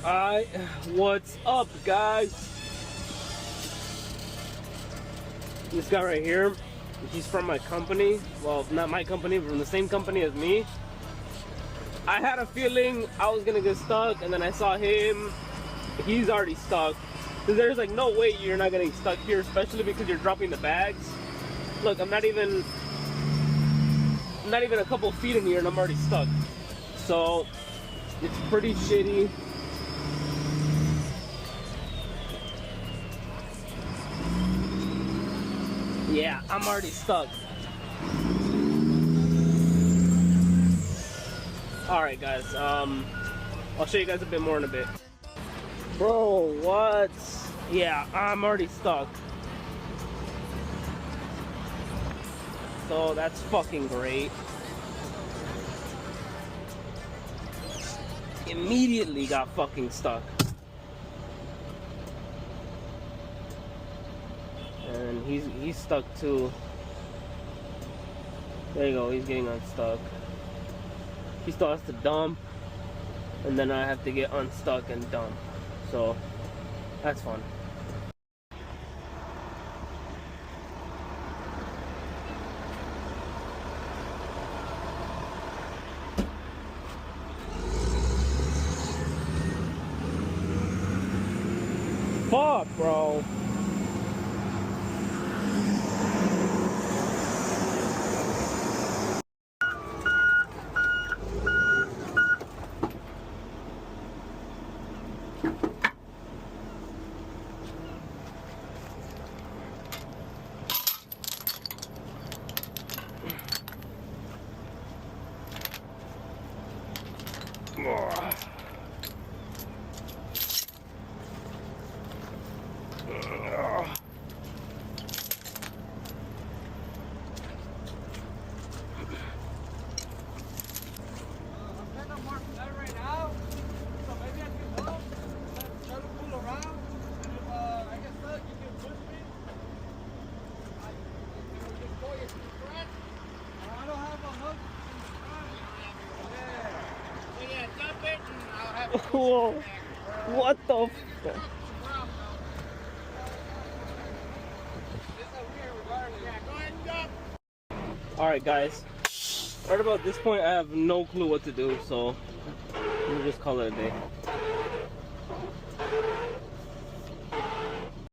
Alright, what's up, guys? This guy right here, he's from my company. Well, not my company, but from the same company as me. I had a feeling I was gonna get stuck, and then I saw him. He's already stuck. So there's like no way you're not getting stuck here, especially because you're dropping the bags. Look, I'm not even a couple feet in here, and I'm already stuck. So it's pretty shitty. Yeah, I'm already stuck. Alright guys, I'll show you guys a bit more in a bit. Bro, what? Yeah, I'm already stuck. So that's fucking great. Immediately got fucking stuck. And he's stuck too. There you go, he's getting unstuck. He still has to dump, and then I have to get unstuck and dump. So that's fun. Fuck, bro. Whoa, what the fuck? Alright guys, right about this point I have no clue what to do, so we'll just call it a day.